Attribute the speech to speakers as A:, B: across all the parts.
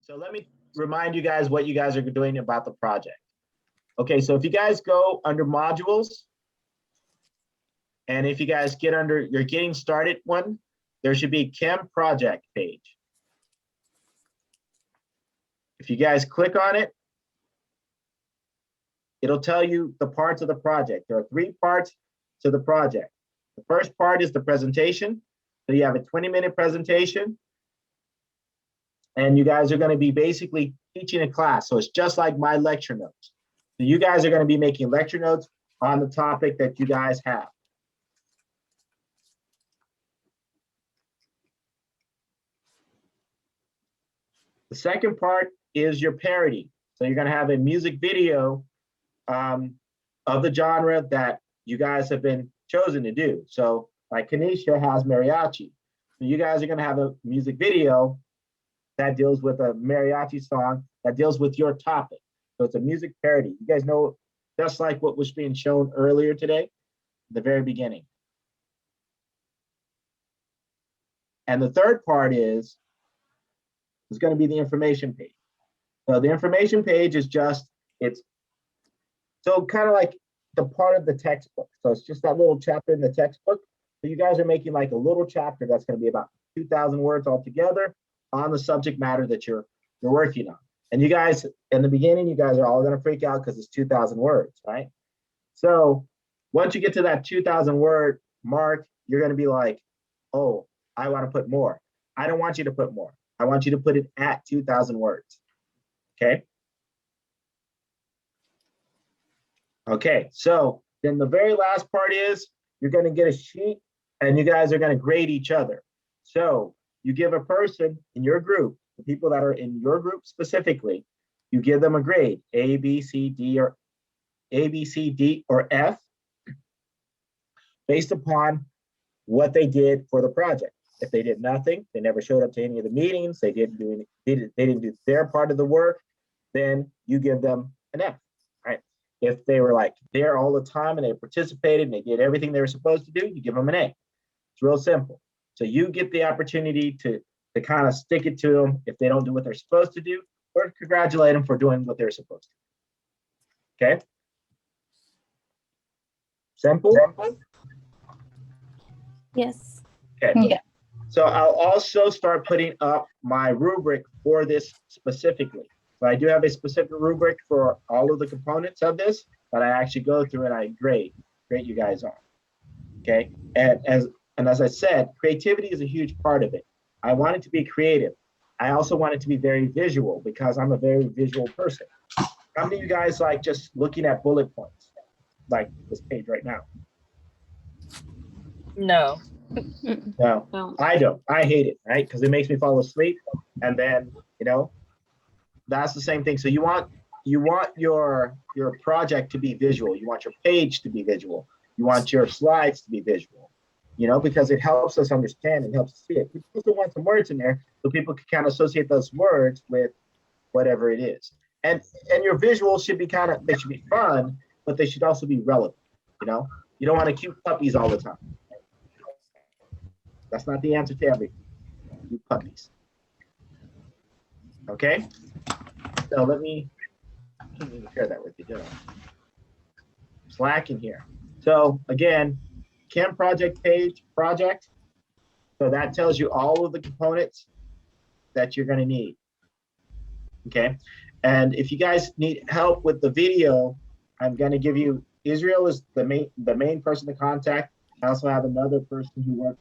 A: So let me remind you guys what you guys are doing about the project. Okay, so if you guys go under modules, and if you guys get under your getting started one, there should be Chem project page. If you guys click on it, it'll tell you the parts of the project. There are 3 parts to the project. The first part is the presentation. So you have a 20-minute presentation, and you guys are going to be basically teaching a class. So it's just like my lecture notes. So you guys are going to be making lecture notes on the topic that you guys have. The second part is your parody. So you're going to have a music video of the genre that you guys have been chosen to do. So like Kanisha has mariachi. So you guys are going to have a music video that deals with a mariachi song that deals with your topic. So it's a music parody. You guys know, just like what was being shown earlier today, the very beginning. And the third part is going to be the information page. So the information page is just, it's so kind of like the part of the textbook. So it's just that little chapter in the textbook. So you guys are making like a little chapter that's going to be about 2,000 words altogether on the subject matter that you're working on. And you guys, in the beginning, you guys are all going to freak out because it's 2,000 words, right? So once you get to that 2,000 word mark, you're going to be like, oh, I want to put more. I don't want you to put more. I want you to put it at 2,000 words, okay? Okay, so then the very last part is you're going to get a sheet and you guys are going to grade each other. So you give a person in your group, the people that are in your group specifically, you give them a grade, A, B, C, D, or F, based upon what they did for the project. If they did nothing, they never showed up to any of the meetings, they didn't do their part of the work, then you give them an F, right? If they were like there all the time and they participated and they did everything they were supposed to do, you give them an A. It's real simple. So you get the opportunity to kind of stick it to them if they don't do what they're supposed to do, or congratulate them for doing what they're supposed to. Okay? Simple?
B: Yes.
A: Okay.
B: Yeah.
A: So I'll also start putting up my rubric for this specifically. So I do have a specific rubric for all of the components of this that I actually go through and I grade you guys on. Okay. And as I said, creativity is a huge part of it. I want it to be creative. I also want it to be very visual because I'm a very visual person. How many of you guys like just looking at bullet points like this page right now?
C: No.
A: No, I don't. I hate it, right? Because it makes me fall asleep. And then, you know, that's the same thing. So you want your project to be visual. You want your page to be visual. You want your slides to be visual, you know, because it helps us understand and helps us see it. We also want some words in there so people can kind of associate those words with whatever it is. And your visuals should be they should be fun, but they should also be relevant, you know? You don't want to cute puppies all the time. That's not the answer to everything. You puppies. Okay? So let me share that with you, don't I? Slacking here. So again, Chem project page, project. So that tells you all of the components that you're going to need. Okay? And if you guys need help with the video, I'm going to give you, Israel is the main person to contact. I also have another person who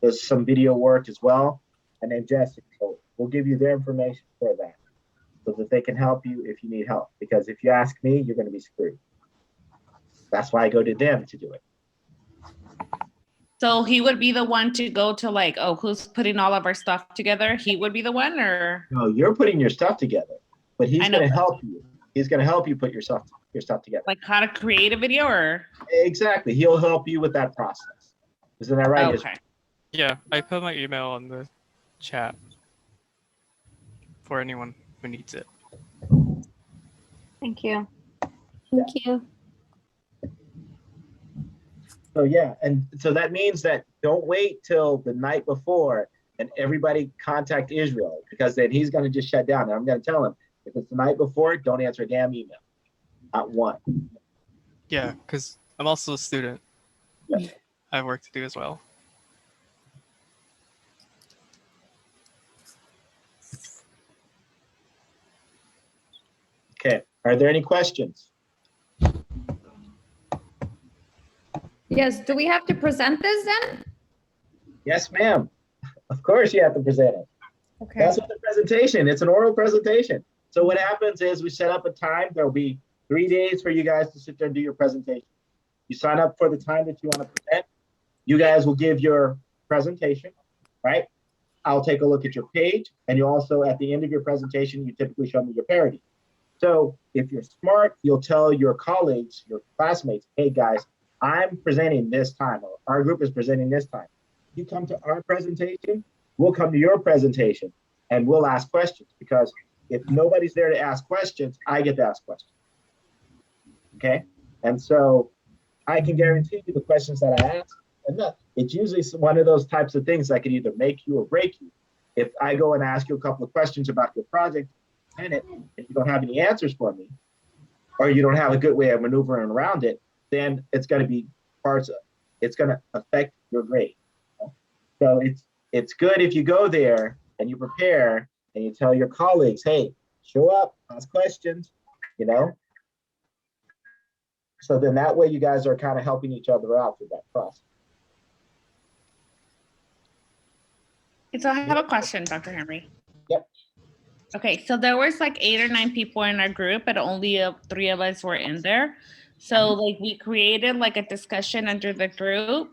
A: does some video work as well, and named Jessica. So we'll give you their information for that so that they can help you if you need help. Because if you ask me, you're going to be screwed. That's why I go to them to do it.
D: So he would be the one to go to like, oh, who's putting all of our stuff together? He would be the one, or?
A: No, you're putting your stuff together, but he's going to help you. He's going to help you put your stuff together.
D: Like how to create a video, or?
A: Exactly. He'll help you with that process. Isn't that right?
D: Okay.
E: Yeah, I put my email on the chat for anyone who needs it.
B: Thank you. Thank you.
A: So yeah, and so that means that don't wait till the night before and everybody contact Israel, because then he's going to just shut down. And I'm going to tell him, if it's the night before, don't answer a damn email. Not one.
E: Yeah, because I'm also a student.
A: Yeah.
E: I have work to do as well.
A: Okay. Are there any questions?
B: Yes. Do we have to present this then?
A: Yes, ma'am. Of course you have to present it.
B: Okay.
A: That's what the presentation. It's an oral presentation. So what happens is we set up a time. There'll be 3 days for you guys to sit there and do your presentation. You sign up for the time that you want to present. You guys will give your presentation, right? I'll take a look at your page, and you also, at the end of your presentation, you typically show me your parody. So if you're smart, you'll tell your colleagues, your classmates, hey guys, I'm presenting this time, or our group is presenting this time. You come to our presentation, we'll come to your presentation, and we'll ask questions, because if nobody's there to ask questions, I get to ask questions. Okay? And so I can guarantee you the questions that I ask, and it's usually one of those types of things that can either make you or break you. If I go and ask you a couple of questions about your project, and if you don't have any answers for me, or you don't have a good way of maneuvering around it, then it's going to be it's going to affect your grade. So it's good if you go there and you prepare and you tell your colleagues, hey, show up, ask questions, you know? So then that way you guys are kind of helping each other out through that process.
D: So I have a question, Dr. Henry.
A: Yep.
D: Okay, so there was like 8 or 9 people in our group, but only 3 of us were in there. So like we created like a discussion under the group.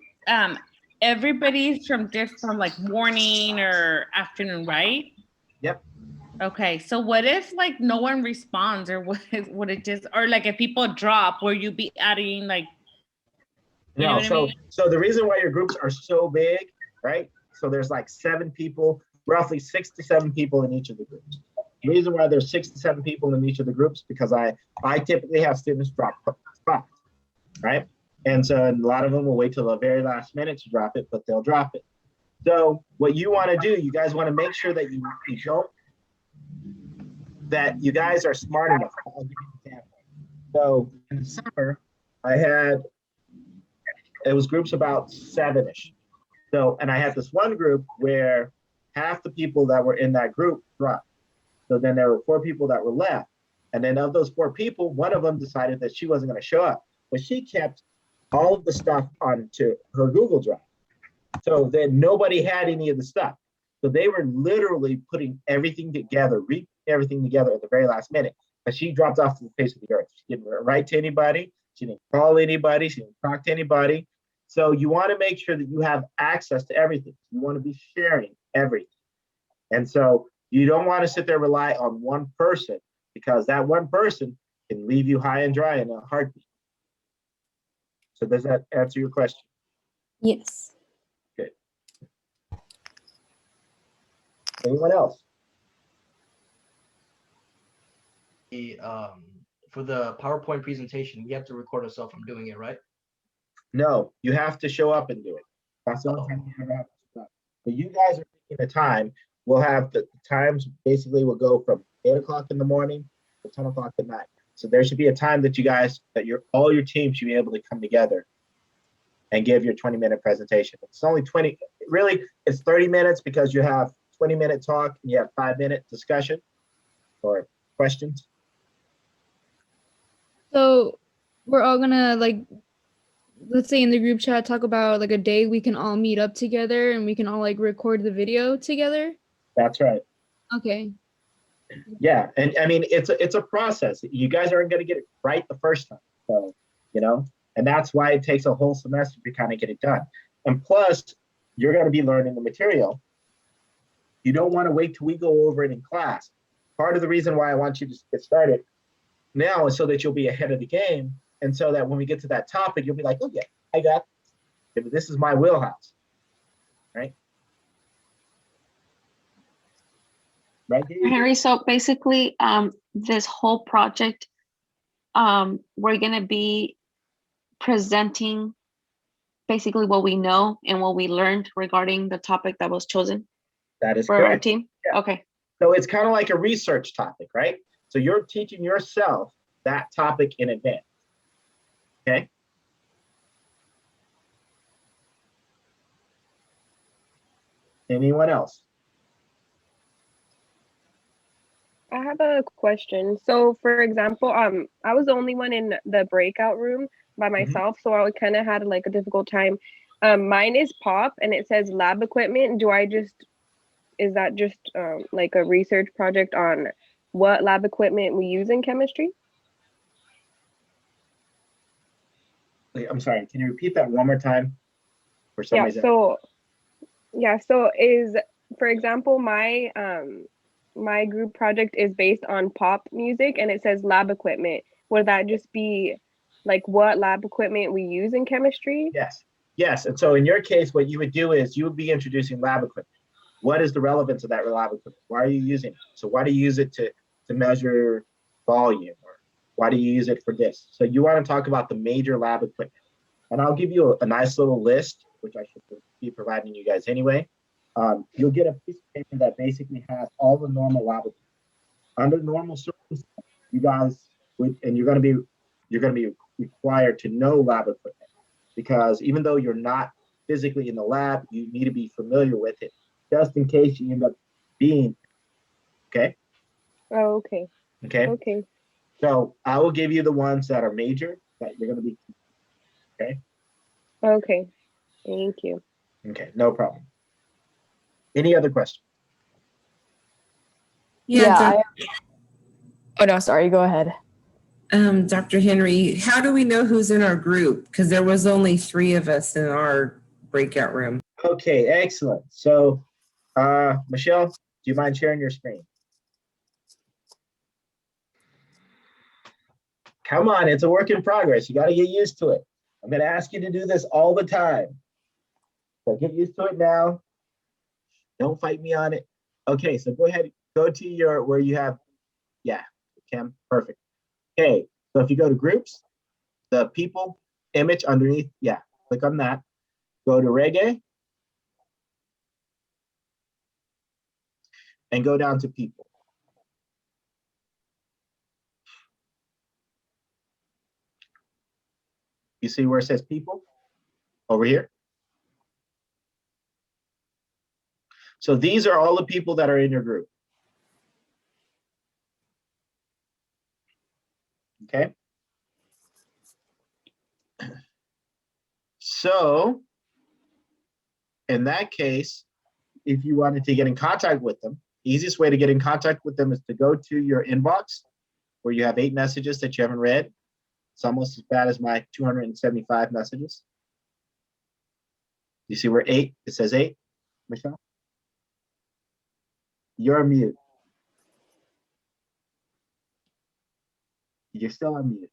D: Everybody's from like morning or afternoon, right?
A: Yep.
D: Okay, so what if like no one responds, or would it just, or like if people drop, will you be adding like? You know
A: No,
D: what I mean?
A: so the reason why your groups are so big, right? So there's like 7 people, roughly 6 to 7 people in each of the groups. The reason why there's 6 to 7 people in each of the groups, because I typically have students drop spots, right? And so a lot of them will wait till the very last minute to drop it, but they'll drop it. So what you want to do, you guys want to make sure that you don't, that you guys are smart enough. I'll give you an example. So in the summer, it was groups about 7-ish. So, and I had this one group where half the people that were in that group dropped. So then there were 4 people that were left. And then of those 4 people, one of them decided that she wasn't going to show up, but she kept all of the stuff onto her Google Drive. So then nobody had any of the stuff. So they were literally putting everything together, everything together at the very last minute. But she dropped off to the face of the earth. She didn't write to anybody. She didn't call anybody. She didn't talk to anybody. So you want to make sure that you have access to everything. You want to be sharing everything. And so you don't want to sit there and rely on one person, because that one person can leave you high and dry in a heartbeat. So does that answer your question?
B: Yes.
A: Good. Anyone else?
C: For the PowerPoint presentation, we have to record ourselves from doing it, right?
A: No, you have to show up and do it. That's the only time you ever have to stop. But you guys are picking the time. We'll have the times basically will go from 8 o'clock in the morning to 10 o'clock at night. So there should be a time that you guys, all your team should be able to come together and give your 20-minute presentation. It's only 20, really, it's 30 minutes because you have 20-minute talk and you have 5-minute discussion or questions.
F: So we're all gonna, like, let's say in the group chat, talk about like a day we can all meet up together and we can all like record the video together.
A: That's right.
F: Okay.
A: Yeah, and I mean, it's a process. You guys aren't going to get it right the first time. So, and that's why it takes a whole semester to kind of get it done. And plus, you're going to be learning the material. You don't want to wait till we go over it in class. Part of the reason why I want you to get started now is so that you'll be ahead of the game. And so that when we get to that topic, you'll be like, oh yeah, I got this. This is my wheelhouse, right? Right, Dave?
G: Henry, so basically, this whole project, we're gonna be presenting basically what we know and what we learned regarding the topic that was chosen.
A: That is
G: for our
A: correct.
G: team?
A: Yeah.
G: Okay.
A: So it's kind of like a research topic, right? So you're teaching yourself that topic in advance. Okay. Anyone else?
H: I have a question. So, for example, I was the only one in the breakout room by myself, so I kind of had like a difficult time. Mine is pop, and it says lab equipment. Is that just like a research project on what lab equipment we use in chemistry?
A: Wait, I'm sorry. Can you repeat that one more time? For some
H: Yeah.
A: reason.
H: So is, for example, my group project is based on pop music, and it says lab equipment. Would that just be like what lab equipment we use in chemistry?
A: Yes. Yes. And so in your case, what you would do is you would be introducing lab equipment. What is the relevance of that lab equipment? Why are you using it? So why do you use it to measure volume, or why do you use it for this? So you want to talk about the major lab equipment. And I'll give you a nice little list, which I should be providing you guys anyway. You'll get a piece of paper that basically has all the normal lab equipment. Under normal circumstances, you guys you're going to be required to know lab equipment, because even though you're not physically in the lab, you need to be familiar with it, just in case you end up being. Okay.
H: Oh, okay.
A: Okay.
H: Okay.
A: So I will give you the ones that are major that you're going to be. Okay.
H: Okay. Thank you.
A: Okay. No problem. Any other questions?
I: Yeah. Oh no, sorry. Go ahead.
J: Dr. Henry, how do we know who's in our group? Because there was only 3 of us in our breakout room.
A: Okay. Excellent. So, Michelle, do you mind sharing your screen? Come on, it's a work in progress. You got to get used to it. I'm going to ask you to do this all the time. So get used to it now. Don't fight me on it. Okay, so go ahead, go to your, where you have, yeah, Kim, perfect. Okay, so if you go to groups, the people image underneath, yeah, click on that. Go to reggae. And go down to people. You see where it says people over here? So these are all the people that are in your group. Okay. So in that case, if you wanted to get in contact with them, easiest way to get in contact with them is to go to your inbox where you have 8 messages that you haven't read. It's almost as bad as my 275 messages. You see where 8, it says 8, Michelle? You're mute. You're still on mute.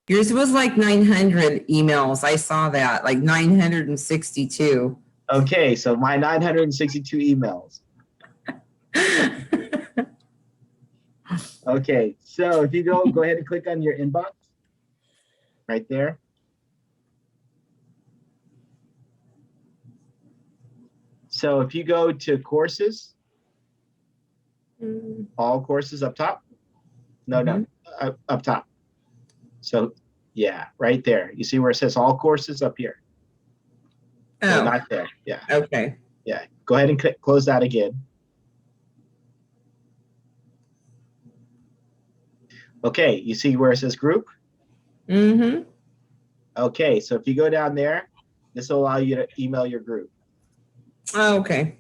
J: Yours was like 900 emails. I saw that, like 962.
A: Okay, so my 962 emails. Okay, so if you go ahead and click on your inbox right there. So if you go to courses, all courses up top. No, up top. So yeah, right there. You see where it says all courses up here? No,
J: Oh,
A: not there. Yeah.
J: okay.
A: Yeah. Go ahead and close that again. Okay, you see where it says group?
J: Mm-hmm.
A: Okay, so if you go down there, this will allow you to email your group.
J: Oh, okay.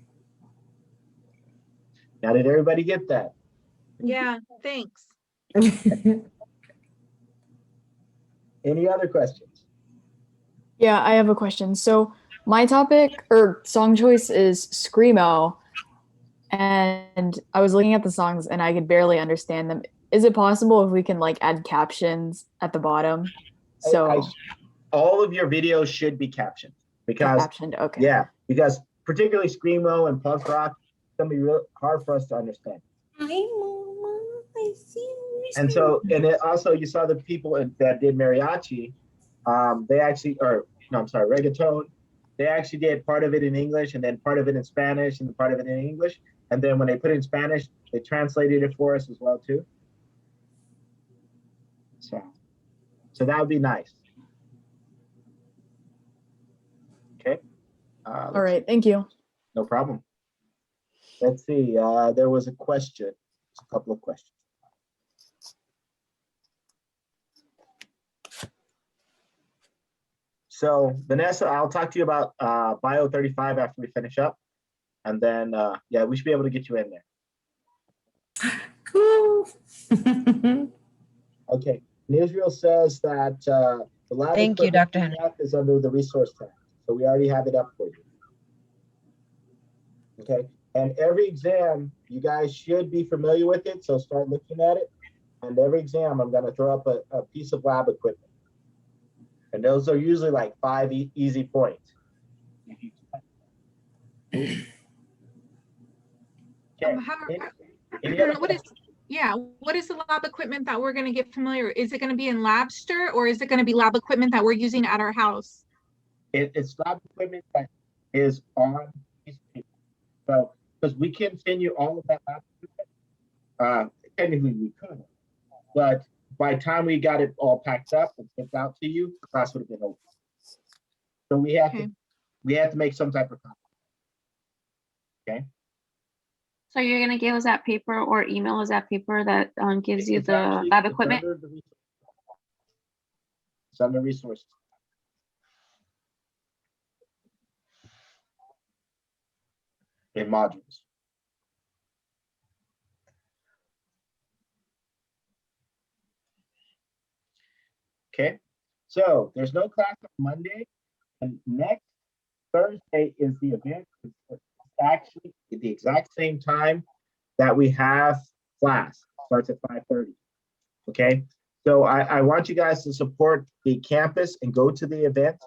A: Now, did everybody get that?
K: Yeah, thanks.
A: Any other questions?
I: Yeah, I have a question. So my topic or song choice is Screamo, and I was looking at the songs and I could barely understand them. Is it possible if we can like add captions at the bottom? So
A: all of your videos should be captioned because
I: captioned, okay.
A: Yeah, because particularly Screamo and punk rock, it's gonna be real hard for us to understand.
J: Hi, Mama. I see you.
A: And so, and it also, you saw the people that did mariachi, they actually, or no, I'm sorry, reggaeton. they actually did part of it in English and then part of it in Spanish and part of it in English. And then when they put it in Spanish, they translated it for us as well too. So that would be nice. Okay.
I: All right, thank you.
A: No problem. Let's see. There was a question, a couple of questions. So Vanessa, I'll talk to you about Bio 35 after we finish up. And then, yeah, we should be able to get you in there.
J: Cool.
A: Okay. And Israel says that the lab
K: Thank you,
A: equipment
K: Dr. Henry.
A: tab is under the resource tab. So we already have it up for you. Okay. And every exam, you guys should be familiar with it. So start looking at it. And every exam, I'm going to throw up a piece of lab equipment. And those are usually like 5 easy points. Okay.
K: What is the lab equipment that we're going to get familiar? Is it going to be in Labster or is it going to be lab equipment that we're using at our house?
A: It's lab equipment that is on piece of paper. So, because we can send you all of that lab equipment, technically we could, but by the time we got it all packed up and sent out to you, the class would have been over. So we have to make some type of copy. Okay.
G: So you're gonna give us that paper or email us that paper that gives you
A: It's
G: the
A: actually-
G: lab
A: it's
G: equipment?
A: under the resource. It's under resources. In modules. Okay, so there's no class on Monday, and next Thursday is the event. It's actually at the exact same time that we have class. Starts at 5:30. Okay, so I want you guys to support the campus and go to the event.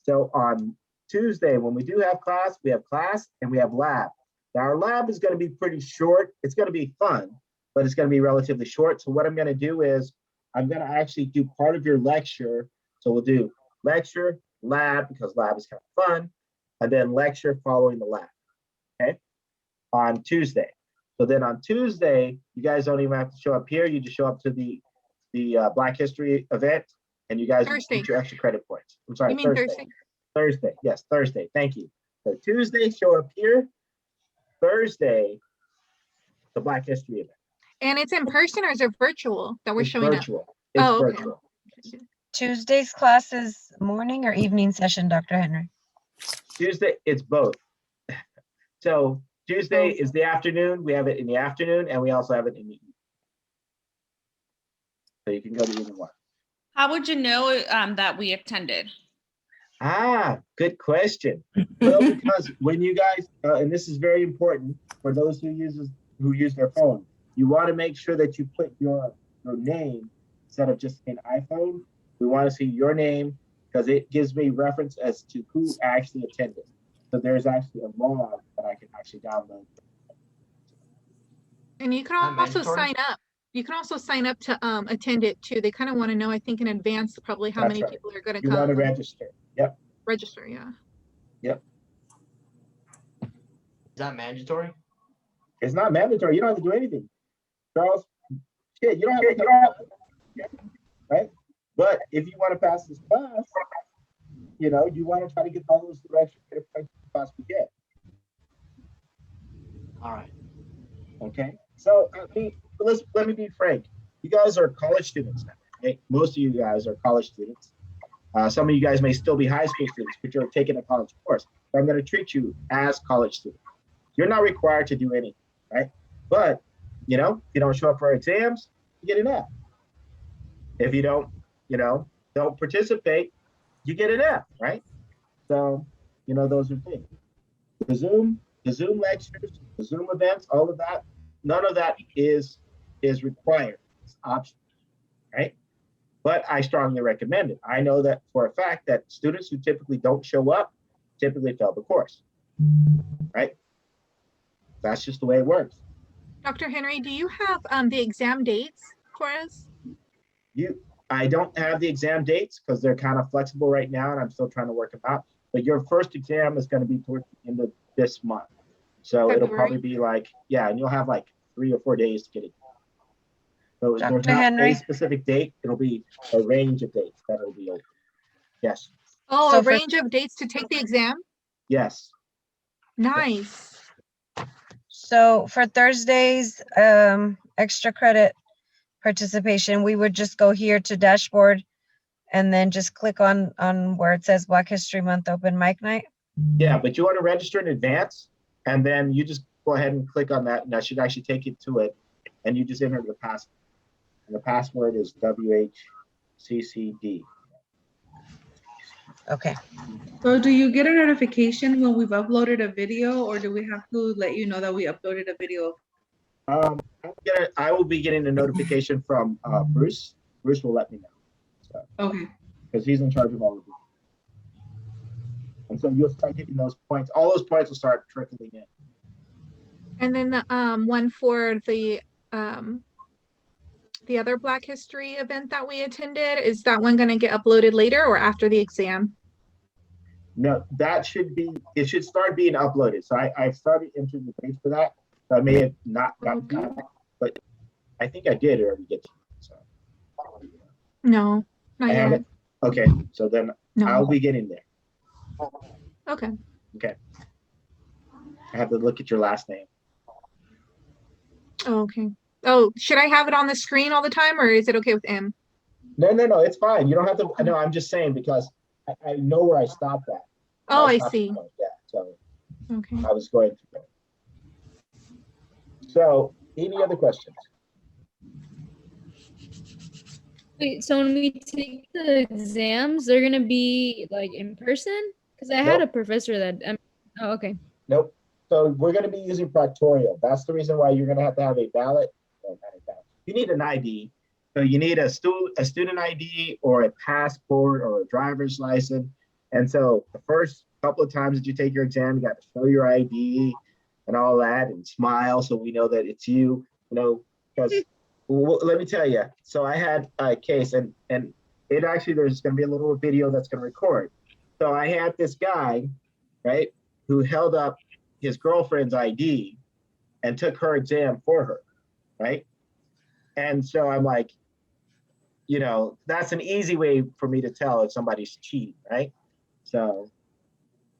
A: So on Tuesday, when we do have class, we have class and we have lab. Now our lab is going to be pretty short. It's going to be fun, but it's going to be relatively short. So what I'm going to do is I'm going to actually do part of your lecture. So we'll do lecture, lab, because lab is kind of fun, and then lecture following the lab, okay, on Tuesday. So then on Tuesday, you guys don't even have to show up here. You just show up to the Black History event, and you guys get your extra credit points. I'm sorry,
K: You mean Thursday?
A: Thursday, yes, Thursday, thank you. So Tuesday, show up here. Thursday, the Black History event.
K: And it's in person or is it virtual that we're
A: It's
K: showing
A: virtual.
K: up?
A: It's
K: Oh, okay.
A: virtual.
L: Tuesday's class is morning or evening session, Dr. Henry?
A: Tuesday, it's both. So Tuesday is the afternoon. We have it in the afternoon, and we also have it in the evening. So you can go to either one.
D: How would you know that we attended?
A: Ah, good question. Well, because when you guys, and this is very important for those who use their phone, you want to make sure that you put your name instead of just an iPhone. We want to see your name because it gives me reference as to who actually attended. So there's actually a log that I can actually download.
K: And you can also sign up. You can also sign up to attend it too. They kind of want to know, I think in advance, probably how
A: That's
K: many
A: right.
K: people are going to
A: You
K: come.
A: want to register. Yep.
K: Register, yeah.
A: Yep.
C: Is that mandatory?
A: It's not mandatory. You don't have to do anything. Charles, shit, you don't have to do anything. Right? But if you want to pass this class, you know, you want to try to get all those extra credit points you possibly get.
C: All right.
A: Okay. So let me be frank. You guys are college students now, right? Most of you guys are college students. Some of you guys may still be high school students, but you're taking a college course. So I'm going to treat you as college students. You're not required to do anything, right? But, you know, if you don't show up for exams, you get an F. If you don't, you know, don't participate, you get an F, right? So, you know, those are things. The Zoom lectures, the Zoom events, all of that, none of that is required. It's optional, right? But I strongly recommend it. I know that for a fact that students who typically don't show up typically fail the course, right? That's just the way it works.
K: Dr. Henry, do you have the exam dates for us?
A: I don't have the exam dates because they're kind of flexible right now and I'm still trying to work them out. but your first exam is going to be towards the end of this month. So it'll
K: February.
A: probably be like, yeah, and you'll have like 3 or 4 days to get it. So there's
L: Dr.
A: not
L: Henry?
A: a specific date. It'll be a range of dates that will be open. Yes,
K: Oh,
L: So
K: a
L: for-
K: range of dates to take the exam?
A: yes.
K: Nice.
L: So for Thursday's extra credit participation, we would just go here to dashboard and then just click on where it says Black History Month open mic night.
A: Yeah, but you want to register in advance, and then you just go ahead and click on that, and that should actually take you to it, and you just enter the password. And the password is WHCCD.
L: Okay.
M: So do you get a notification when we've uploaded a video, or do we have to let you know that we uploaded a video?
A: I will be getting a notification from Bruce. Bruce will let me know. So,
M: Okay.
A: because he's in charge of all of it. And so you'll start getting those points. All those points will start trickling in.
K: And then the one for the other Black History event that we attended, is that one going to get uploaded later or after the exam?
A: No, it should start being uploaded. So I've started entering the dates for that. So I may have not gotten that, but I think I did already get to it. So
K: No, not
A: I
K: yet.
A: haven't. Okay, so then
K: No.
A: I'll be getting there.
K: Okay.
A: Okay. I have to look at your last name.
K: Oh, okay. Oh, should I have it on the screen all the time, or is it okay with M?
A: No, it's fine. You don't have to. No, I'm just saying because I know where I stopped at.
K: Oh, I
A: stopped
K: see.
A: at. Yeah, so
K: Okay.
A: I was going to go. So, any other questions?
F: Wait, so when we take the exams, they're gonna be like in person? Because I had a
A: Nope.
F: professor that. Oh, okay.
A: Nope. So we're going to be using Proctorial. That's the reason why you're going to have a ballot. Well, not a ballot. You need an ID. So you need a student ID or a passport or a driver's license. And so the first couple of times that you take your exam, you got to show your ID and all that and smile so we know that it's you, because let me tell you. So I had a case and it actually, there's going to be a little video that's going to record. So I had this guy, right, who held up his girlfriend's ID and took her exam for her, right? And so I'm like, that's an easy way for me to tell if somebody's cheating, right? So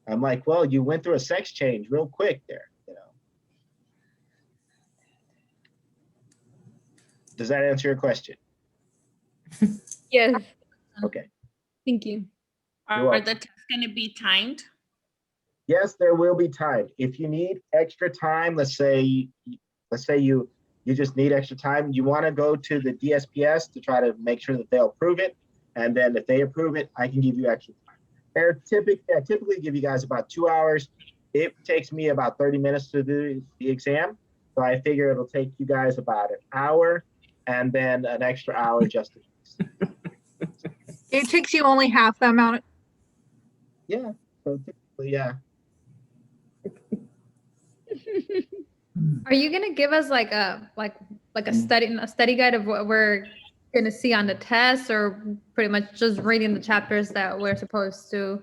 A: I'm like, well, you went through a sex change real quick there, Does that answer your question?
F: Yes.
A: Okay.
F: Thank you.
A: You're
D: Are
A: welcome.
D: the tests going to be timed?
A: Yes, there will be time. If you need extra time, let's say you just need extra time, you want to go to the DSPS to try to make sure that they'll approve it. And then if they approve it, I can give you extra time. I typically give you guys about 2 hours. It takes me about 30 minutes to do the exam. So I figure it'll take you guys about an hour and then an extra hour just in case.
K: It takes you only half the amount.
A: Yeah. So typically, yeah.
B: Are you gonna give us like a study guide of what we're gonna see on the test, or pretty much just reading the chapters that we're supposed to?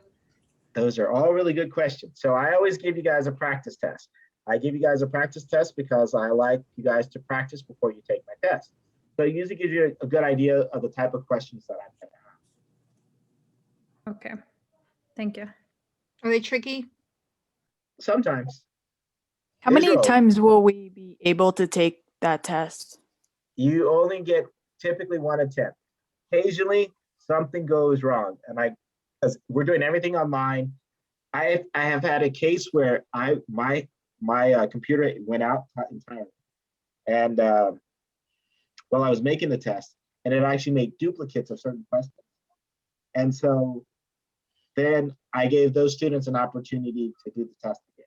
A: Those are all really good questions. So I always give you guys a practice test. I give you guys a practice test because I like you guys to practice before you take my test. So it usually gives you a good idea of the type of questions that I'm going to have.
B: Okay, thank you.
K: Are they tricky?
A: Sometimes.
I: How many
A: Israel,
I: times will we be able to take that test?
A: You only get typically 1 attempt. Occasionally, something goes wrong, and because we're doing everything online. I have had a case where my computer went out entirely, and while I was making the test, and it actually made duplicates of certain questions, and so then I gave those students an opportunity to do the test again,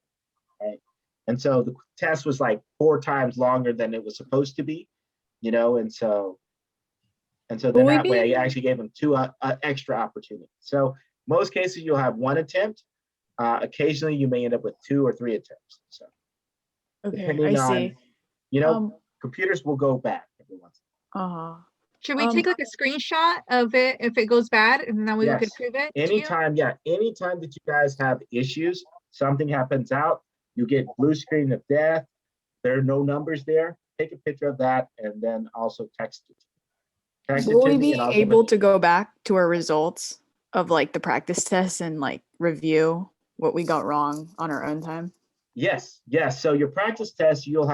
A: right? And so the test was like 4 times longer than it was supposed to be, and so then that way I actually gave them 2 extra opportunities. So most cases you'll have 1 attempt. Occasionally you may end up with 2 or 3 attempts. So
I: Okay,
A: depending
I: I
A: on,
I: see.
A: computers will go bad every once in a while.
I: Uh-huh.
K: Should we take like a screenshot of it if it goes bad, and then we could
A: Yes.
K: prove it? to you?
A: Anytime that you guys have issues, something happens out, you get blue screen of death, there are no numbers there, take a picture of that and then also text it. Text it
I: Will
A: to
I: we
A: me
I: be
A: and I'll give
I: able
A: it-
I: to go back to our results of like the practice tests and like review what we got wrong on our own time?
A: Yes, yes. So your practice test, you'll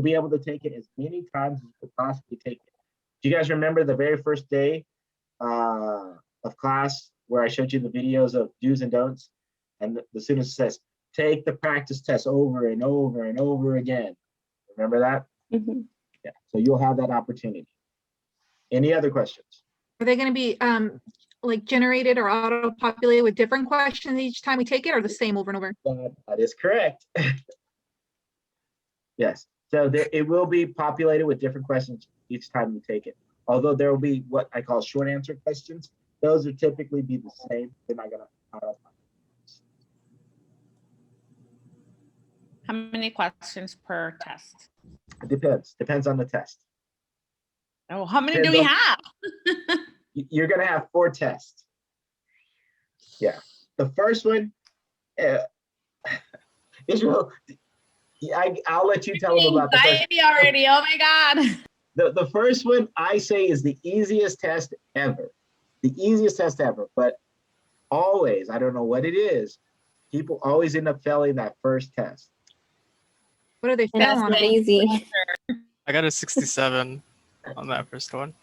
A: be able to take it as many times as you could possibly take it. Do you guys remember the very first day of class where I showed you the videos of do's and don'ts? And the student says, take the practice test over and over and over again. Remember that?
G: Mhm.
A: Yeah, so you'll have that opportunity. Any other questions?
K: Are they gonna be like generated or auto-populated with different questions each time we take it, or the same over and over?
A: That is correct. Yes, so it will be populated with different questions each time you take it. Although there will be what I call short answer questions. Those will typically be the same. They're not gonna
D: How many questions per test?
A: It depends on the test.
D: Oh, how many do we
A: Depends
D: have?
A: You're gonna have 4 tests. Yeah, the first one, Israel, I'll let you tell them about the first.
D: Anxiety already. Oh my God.
A: The first one I say is the easiest test ever. The easiest test ever, but always, I don't know what it is, people always end up failing that first test.
K: What are they
G: And
K: failing
G: that's
K: on?
G: not easy.
E: I got a 67 on that first one.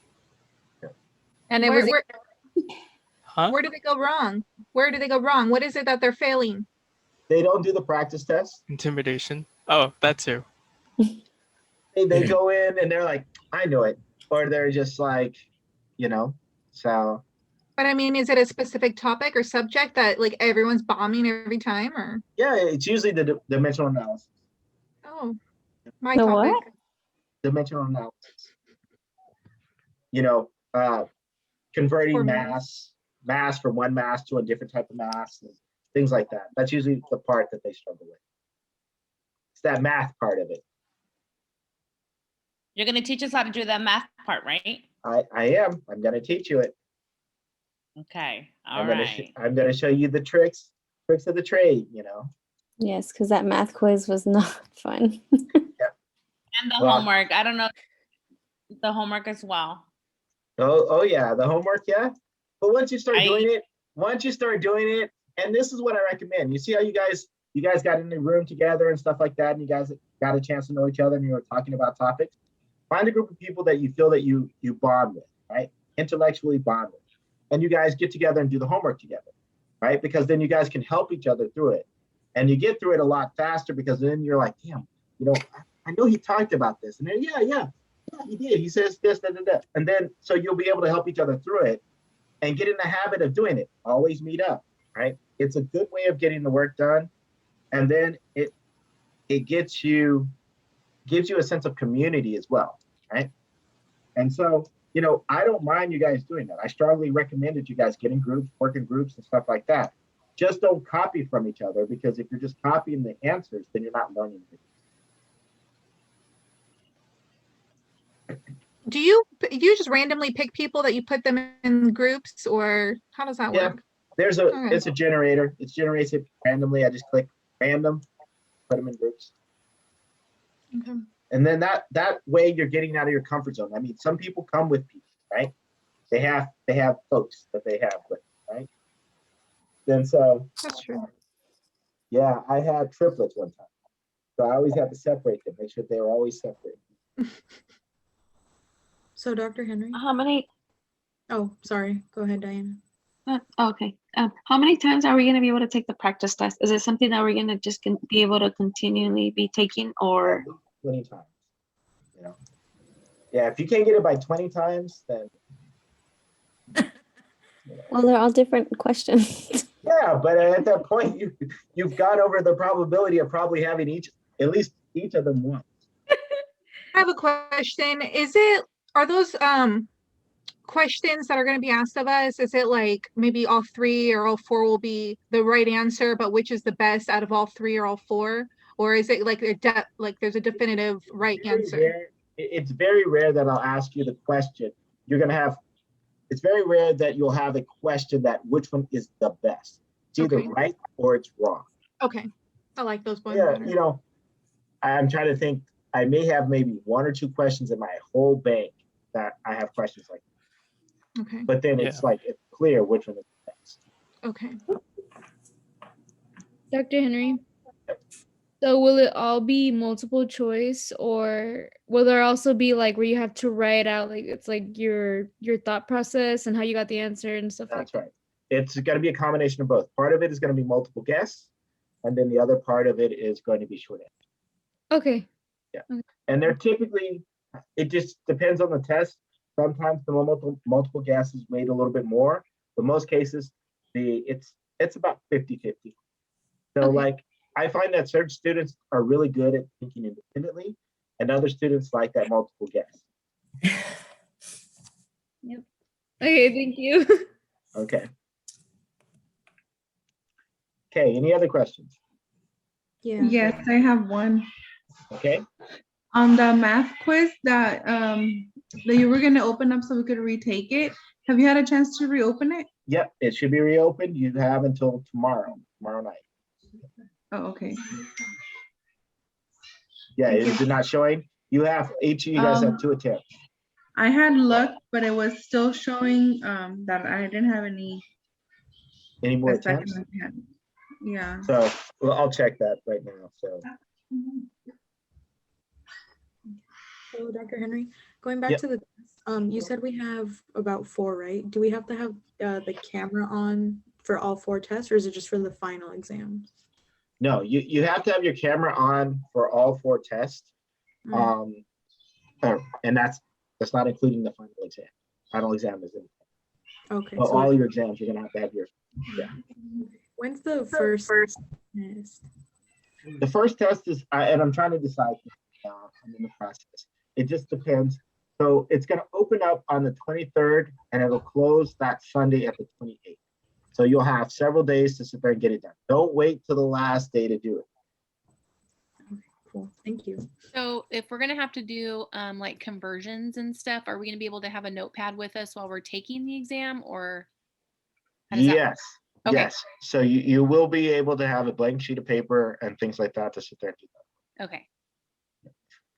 B: And it
K: Where,
B: was
K: where,
E: Huh?
K: where did they go wrong? Where did they go wrong? What is it that they're failing?
A: They don't do the practice test.
E: Intimidation. Oh, that too.
A: They go in and they're like, I know it. Or they're just like, so.
K: But I mean, is it a specific topic or subject that like everyone's bombing every time, or?
A: Yeah, it's usually the dimensional analysis.
K: Oh, my
G: The
K: topic.
G: what?
A: Dimensional analysis. Converting
K: Formula.
A: mass from one mass to a different type of mass, and things like that. That's usually the part that they struggle with. It's that math part of it.
D: You're going to teach us how to do that math part, right?
A: I am. I'm going to teach you it.
D: Okay.
A: I'm
D: All
A: gonna
D: right.
A: I'm going to show you the tricks of the trade.
G: Yes, because that math quiz was not fun.
D: And the
A: Well-
D: homework. I don't know. The homework as well.
A: Oh yeah, the homework, yeah. But once you start
D: I-
A: doing it, and this is what I recommend. You see how you guys got in the room together and stuff like that, and you guys got a chance to know each other and you were talking about topics. Find a group of people that you feel that you bond with, right? Intellectually bond with. And you guys get together and do the homework together, right? Because then you guys can help each other through it. And you get through it a lot faster because then you're like, damn, I know he talked about this. And then, yeah, he did. He says this, da. And then, so you'll be able to help each other through it and get in the habit of doing it. Always meet up, right? It's a good way of getting the work done. And then it gives you a sense of community as well, right? And so, I don't mind you guys doing that. I strongly recommend that you guys get in groups, work in groups and stuff like that. Just don't copy from each other, because if you're just copying the answers, then you're not learning anything.
K: Do you just randomly pick people that you put them in groups, or how does that
A: Yeah.
K: work?
A: Okay. It's a generator. It generates it randomly. I just click random, put them in groups.
K: Okay.
A: And then that way you're getting out of your comfort zone. I mean, some people come with people, right? They have folks that they have with, right? Then so,
K: That's true.
A: yeah, I had triplets one time. So I always had to separate them, make sure they were always separate.
K: So Dr. Henry?
G: How many?
K: Oh, sorry. Go ahead, Diana.
G: Okay. How many times are we going to be able to take the practice test? Is it something that we're going to just be able to continually be taking, or?
A: 20 times, Yeah, if you can't get it by 20 times, then.
G: Well, they're all different questions.
A: Yeah, but at that point, you've gone over the probability of probably having at least each of them once.
K: I have a question. Are those questions that are going to be asked of us, is it like maybe all 3 or all 4 will be the right answer, but which is the best out of all 3 or all 4? Or is it like there's a definitive right answer?
A: It's very rare that I'll ask you the question, you're gonna have, it's very rare that you'll have a question that which one is the best. It's either
K: Okay.
A: right or it's wrong.
K: Okay. I like those ones
A: Yeah,
K: better.
A: you know, I'm trying to think, I may have maybe 1 or 2 questions in my whole bank that I have questions like,
K: Okay.
A: but then it's like, it's clear which one is the best.
K: Okay.
F: Dr. Henry. So will it all be multiple choice, or will there also be like where you have to write out like it's like your thought process and how you got the answer and stuff like
A: That's right. It's gonna be a combination of both. Part of it is gonna be multiple guess, and then the other part of it is going to be short answer.
F: that? Okay.
A: And they're typically, it just depends on the test. Sometimes the multiple guesses weight a little bit more, but most cases, it's about 50-50. So
F: Okay.
A: like, I find that certain students are really good at thinking independently, and other students like that multiple guess.
F: Okay, thank you.
A: Okay. Okay, any other questions?
K: Yeah.
M: Yes, I have one.
A: Okay,
M: On the math quiz that you were gonna open up so we could retake it, have you had a chance to reopen it?
A: yep, it should be reopened. You have until tomorrow night.
M: Oh, okay.
A: Yeah,
M: Thank
A: is
M: you.
A: it not showing? You have, each of you guys have 2 attempts.
M: I had looked, but it was still showing that I didn't have any.
A: Any more
M: the second
A: attempts?
M: attempt. Yeah.
A: So, well, I'll check that right now, so.
N: So Dr. Henry, going back
A: Yep.
N: to the, you said we have about 4, right? Do we have to have the camera on for all 4 tests, or is it just for the final exams?
A: No, you have to have your camera on for all 4 tests. And that's not including the final exam. Final exam is in.
N: Okay.
A: But
N: So
A: all your exams, you're gonna have your, yeah.
N: when's the first test?
A: The first test is, and I'm trying to decide now, I'm in the process. It just depends. So it's gonna open up on the 23rd and it'll close that Sunday at the 28th. So you'll have several days to sit there and get it done. Don't wait till the last day to do it.
N: Cool. Thank you.
O: So if we're gonna have to do like conversions and stuff, are we gonna be able to have a notepad with us while we're taking the exam, or? How does that work?
A: Yes,
O: Okay.
A: yes. So you will be able to have a blank sheet of paper and things like that to sit there and do that.
O: Okay.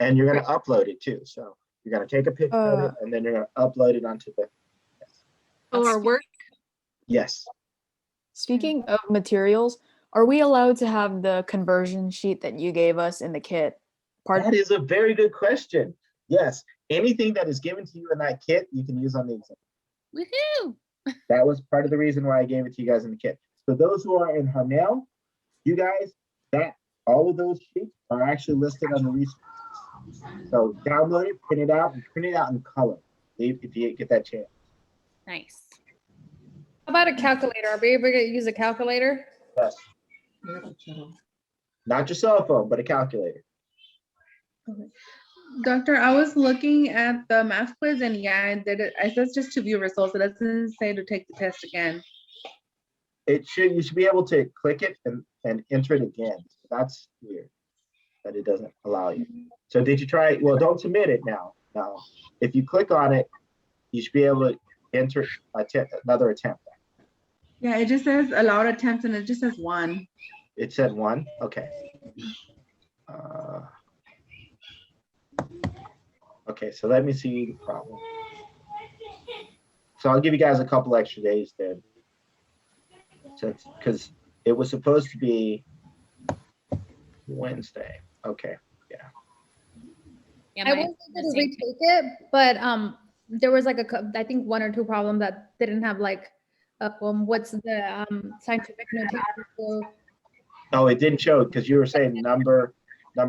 A: And you're gonna upload it too. So you're gonna take a picture of it and then you're gonna upload it onto the,
K: Oh, our work.
A: yes.
I: Speaking of materials, are we allowed to have the conversion sheet that you gave us in the kit?
A: That is a very good question. Yes, anything that is given to you in that kit, you can use on the exam.
O: Woohoo!
A: That was part of the reason why I gave it to you guys in the kit. So those who are in Harnell, you guys, that all of those sheets are actually listed on the resources. So download it, print it out, and print it out in color if you get that chance.
O: Nice.
B: How about a calculator? Are we able to use a calculator?
A: Yes. Not your cell phone, but a calculator.
M: Doctor, I was looking at the math quiz and yeah, it says just to view results. It doesn't say to take the test again.
A: You should be able to click it and enter it again. That's weird that it doesn't allow you. So did you try it? Well, don't submit it now. Now, if you click on it, you should be able to enter another attempt.
M: Yeah, it just says allowed attempts and it just says 1.
A: It said 1? Okay. Okay, so let me see the problem. So I'll give you guys a couple extra days then. Because it was supposed to be Wednesday. Okay, yeah.
B: I was able to retake it, but there was like I think 1 or 2 problems that didn't have like what's the scientific notation. So,
A: Oh, it didn't show because you were saying number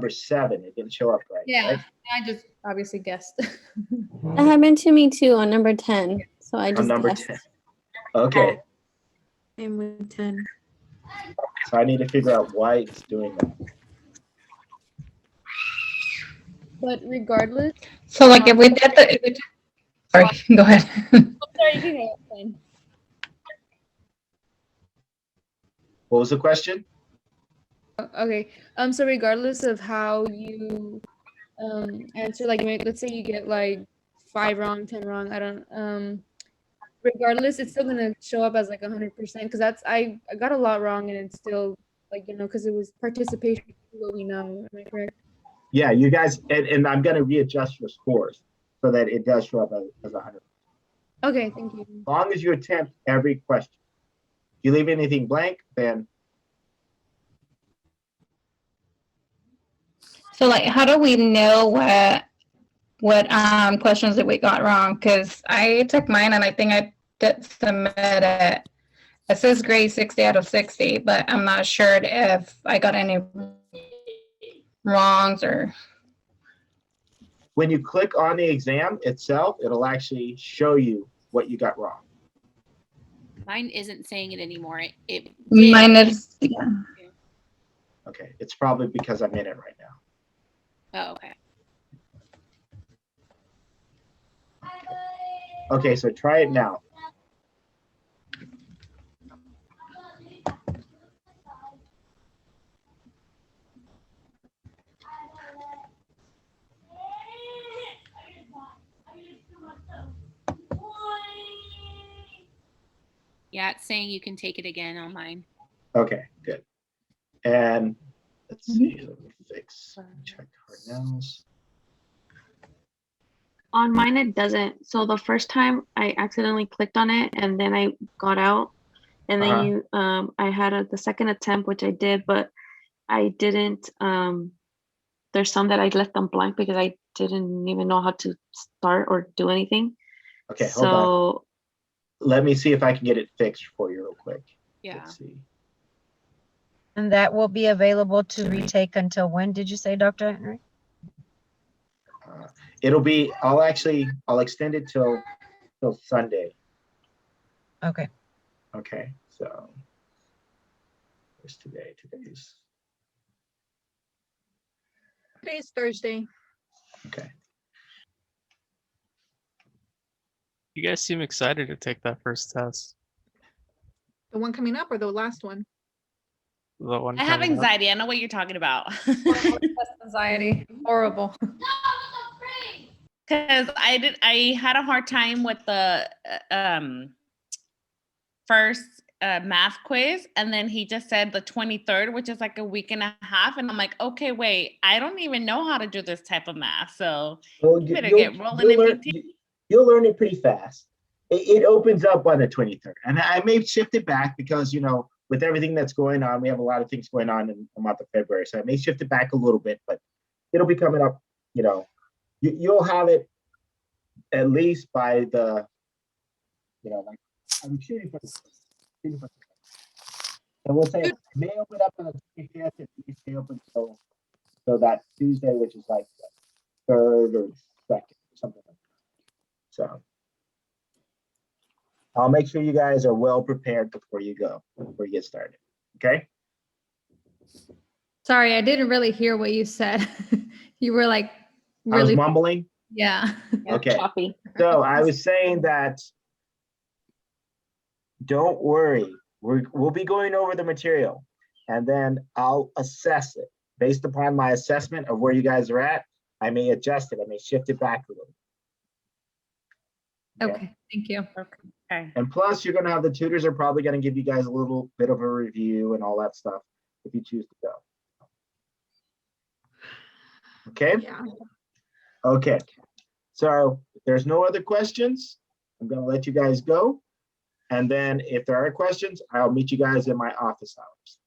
A: 7. It didn't show up right.
B: yeah,
A: right?
B: I just obviously guessed.
P: That happened to me too on number 10. So I
A: On
P: just
A: number
P: guessed.
A: 10. Okay,
N: Same with 10.
A: so I need to figure out why it's doing that.
B: But regardless,
Q: So like if we did the, sorry, go ahead.
B: sorry, you can go. It's fine.
A: What was the question?
F: Okay. So regardless of how you answer, like let's say you get like 5 wrong, 10 wrong. I don't regardless, it's still gonna show up as like 100% because I got a lot wrong and it's still like, because it was participation, what we know. Am I correct?
A: Yeah, you guys, and I'm gonna readjust your scores so that it does show up as 100.
F: Okay, thank you.
A: As long as you attempt every question. If you leave anything blank, then
Q: So like, how do we know what questions that we got wrong? Because I took mine and I think I did submit it. It says grade 60 out of 60, but I'm not sure if I got any wrongs or.
A: when you click on the exam itself, it'll actually show you what you got wrong.
O: Mine isn't saying it anymore. It
Q: Mine is, yeah.
A: Okay, it's probably because I'm in it right now.
O: Oh, okay.
A: Okay, so try it now.
O: Yeah, it's saying you can take it again on mine.
A: Okay, good. And let's see, let me fix, check Cardinals.
G: On mine, it doesn't. So the first time I accidentally clicked on it and then I got out, and then I had the second attempt, which I did, but I didn't. There's some that I left them blank because I didn't even know how to start or do anything.
A: Okay, hold on. Let me see if I can get it fixed for you real quick.
O: Yeah.
A: Let's see.
L: And that will be available to retake until when, did you say, Dr. Henry?
A: It'll be, I'll extend it till Sunday.
L: Okay.
A: Okay, so where's today? Today's
K: Thursday.
A: okay.
E: You guys seem excited to take that first test.
K: The one coming up or the last one?
E: The one
D: I have
E: coming up.
D: anxiety. I know what you're talking about.
B: Anxiety, horrible.
D: Because I had a hard time with the first math quiz, and then he just said the 23rd, which is like a week and a half, and I'm like, okay, wait, I don't even know how to do this type of math, so
A: Well,
D: you better get rolling in me.
A: You'll learn it pretty fast. It opens up on the 23rd, and I may shift it back because with everything that's going on, we have a lot of things going on in the month of February, so I may shift it back a little bit, but it'll be coming up. You'll have it at least by the, like I'm shooting for. And we'll say it may open up on the 25th, and we stay open so that Tuesday, which is like the 3rd or 2nd, or something like that. So I'll make sure you guys are well prepared before you get started. Okay.
B: Sorry, I didn't really hear what you said. You were like really
A: I was mumbling.
B: Yeah.
A: Okay. So I was saying that don't worry. We'll be going over the material, and then I'll assess it based upon my assessment of where you guys are at. I may adjust it. I may shift it back a little.
B: Okay, thank you.
D: Okay.
A: And plus, you're going to have the tutors are probably going to give you guys a little bit of a review and all that stuff if you choose to go. Okay.
K: Yeah.
A: Okay. So if there's no other questions, I'm going to let you guys go. And then if there are questions, I'll meet you guys in my office hours.